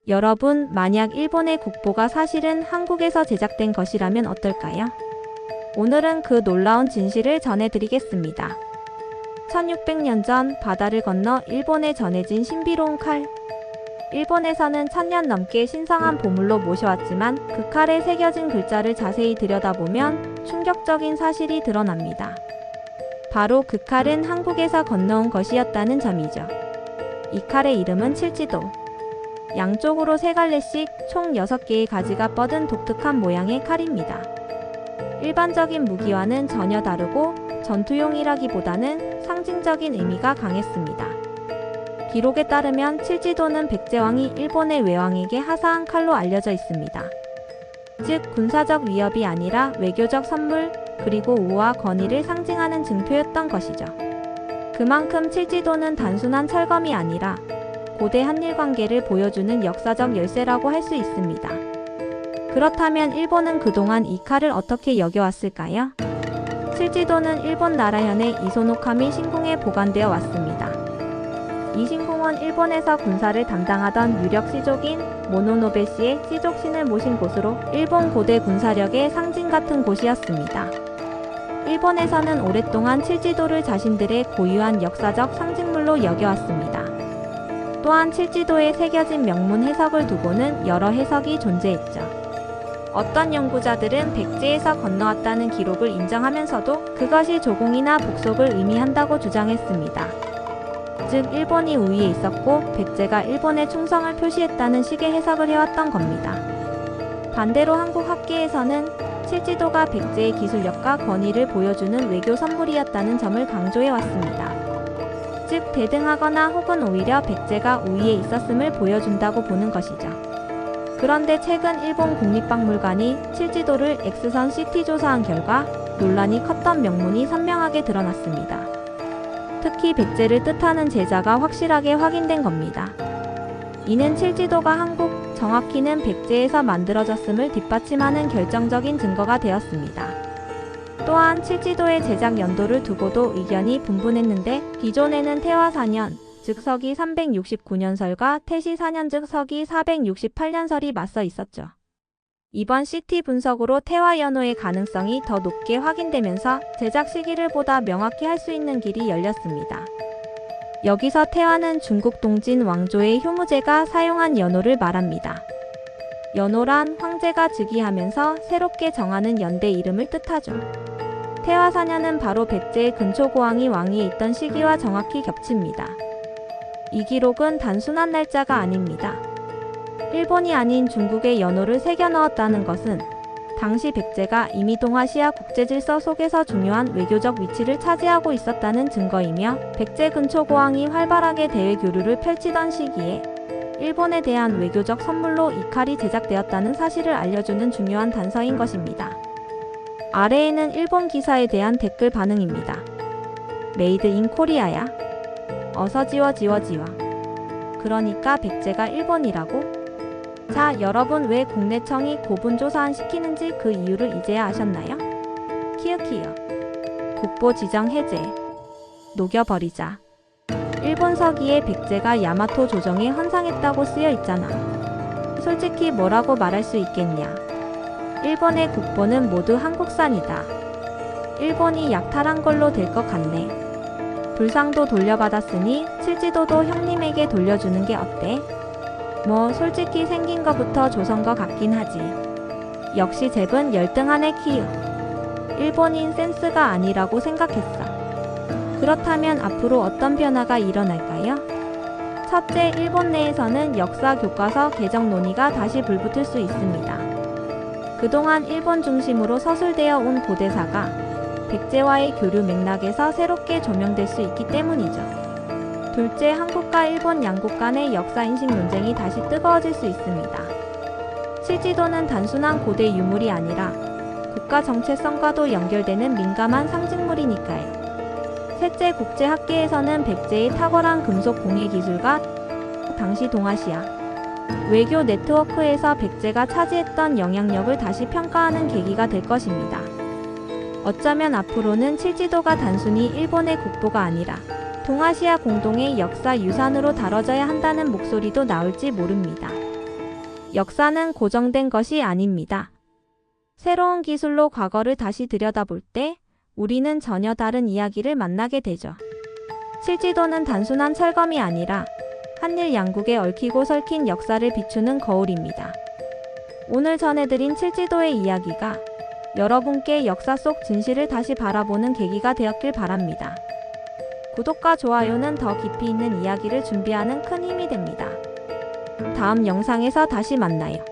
여러분, 만약 일본의 국보가 사실은 한국에서 제작된 것이라면 어떨까요? 오늘은 그 놀라운 진실을 전해드리겠습니다. 1600년 전 바다를 건너 일본에 전해진 신비로운 칼. 일본에서는 1000년 넘게 신성한 보물로 모셔왔지만 그 칼에 새겨진 글자를 자세히 들여다보면 충격적인 사실이 드러납니다. 바로 그 칼은 한국에서 건너온 것이었다는 점이죠. 이 칼의 이름은 칠지도. 양쪽으로 3갈래씩 총 6개의 가지가 뻗은 독특한 모양의 칼입니다. 일반적인 무기와는 전혀 다르고 전투용이라기보다는 상징적인 의미가 강했습니다. 기록에 따르면 칠지도는 백제왕이 일본의 외왕에게 하사한 칼로 알려져 있습니다. 즉 군사적 위협이 아니라 외교적 선물, 그리고 우와 권위를 상징하는 증표였던 것이죠. 그만큼 칠지도는 단순한 철검이 아니라 고대 한일 관계를 보여주는 역사적 열쇠라고 할 수 있습니다. 그렇다면 일본은 그동안 이 칼을 어떻게 여겨왔을까요? 칠지도는 일본 나라현의 이소노카미 신궁에 보관되어 왔습니다. 이 신궁은 일본에서 군사를 담당하던 유력 시족인 모노노베시의 시족신을 모신 곳으로 일본 고대 군사력의 상징 같은 곳이었습니다. 일본에서는 오랫동안 칠지도를 자신들의 고유한 역사적 상징물로 여겨왔습니다. 또한 칠지도에 새겨진 명문 해석을 두고는 여러 해석이 존재했죠. 어떤 연구자들은 백제에서 건너왔다는 기록을 인정하면서도 그것이 조공이나 복속을 의미한다고 주장했습니다. 즉 일본이 우위에 있었고 백제가 일본에 충성을 표시했다는 식의 해석을 해왔던 겁니다. 반대로 한국 학계에서는 칠지도가 백제의 기술력과 권위를 보여주는 외교 선물이었다는 점을 강조해왔습니다. 즉 대등하거나 혹은 오히려 백제가 우위에 있었음을 보여준다고 보는 것이죠. 그런데 최근 일본 국립박물관이 칠지도를 X선 CT 조사한 결과 논란이 컸던 명문이 선명하게 드러났습니다. 특히 백제를 뜻하는 제자가 확실하게 확인된 겁니다. 이는 칠지도가 한국, 정확히는 백제에서 만들어졌음을 뒷받침하는 결정적인 증거가 되었습니다. 또한 칠지도의 제작 연도를 두고도 의견이 분분했는데 기존에는 태화 4년, 즉 서기 369년설과 태시 4년 즉 서기 468년설이 맞서 있었죠. 이번 CT 분석으로 태화 연호의 가능성이 더 높게 확인되면서 제작 시기를 보다 명확히 할 수 있는 길이 열렸습니다. 여기서 태화는 중국 동진 왕조의 효무제가 사용한 연호를 말합니다. 연호란 황제가 즉위하면서 새롭게 정하는 연대 이름을 뜻하죠. 태화 4년은 바로 백제의 근초고왕이 왕위에 있던 시기와 정확히 겹칩니다. 이 기록은 단순한 날짜가 아닙니다. 일본이 아닌 중국의 연호를 새겨 넣었다는 것은 당시 백제가 이미 동아시아 국제질서 속에서 중요한 외교적 위치를 차지하고 있었다는 증거이며 백제 근초고왕이 활발하게 대외 교류를 펼치던 시기에 일본에 대한 외교적 선물로 이 칼이 제작되었다는 사실을 알려주는 중요한 단서인 것입니다. 아래에는 일본 기사에 대한 댓글 반응입니다. 메이드 인 코리아야. 어서 지워. 그러니까 백제가 일본이라고? 자, 여러분 왜 국내청이 고분조사안 시키는지 그 이유를 이제야 아셨나요? 키읔키읔. 국보 지정 해제. 녹여버리자. 일본 서기에 백제가 야마토 조정에 헌상했다고 쓰여 있잖아. 솔직히 뭐라고 말할 수 있겠냐. 일본의 국보는 모두 한국산이다. 일본이 약탈한 걸로 될 것 같네. 불상도 돌려받았으니 칠지도도 형님에게 돌려주는 게 어때? 뭐 솔직히 생긴 거부터 조선 거 같긴 하지. 역시 잽은 열등하네 키읔. 일본인 센스가 아니라고 생각했어. 그렇다면 앞으로 어떤 변화가 일어날까요? 첫째, 일본 내에서는 역사 교과서 개정 논의가 다시 불붙을 수 있습니다. 그동안 일본 중심으로 서술되어 온 고대사가 백제와의 교류 맥락에서 새롭게 조명될 수 있기 때문이죠. 둘째, 한국과 일본 양국 간의 역사인식 논쟁이 다시 뜨거워질 수 있습니다. 칠지도는 단순한 고대 유물이 아니라 국가 정체성과도 연결되는 민감한 상징물이니까요. 셋째, 국제학계에서는 백제의 탁월한 금속 공예 기술과 당시 동아시아 외교 네트워크에서 백제가 차지했던 영향력을 다시 평가하는 계기가 될 것입니다. 어쩌면 앞으로는 칠지도가 단순히 일본의 국보가 아니라 동아시아 공동의 역사 유산으로 다뤄져야 한다는 목소리도 나올지 모릅니다. 역사는 고정된 것이 아닙니다. 새로운 기술로 과거를 다시 들여다볼 때 우리는 전혀 다른 이야기를 만나게 되죠. 칠지도는 단순한 철검이 아니라 한일 양국에 얽히고 설킨 역사를 비추는 거울입니다. 오늘 전해드린 칠지도의 이야기가 여러분께 역사 속 진실을 다시 바라보는 계기가 되었길 바랍니다. 구독과 좋아요는 더 깊이 있는 이야기를 준비하는 큰 힘이 됩니다. 다음 영상에서 다시 만나요.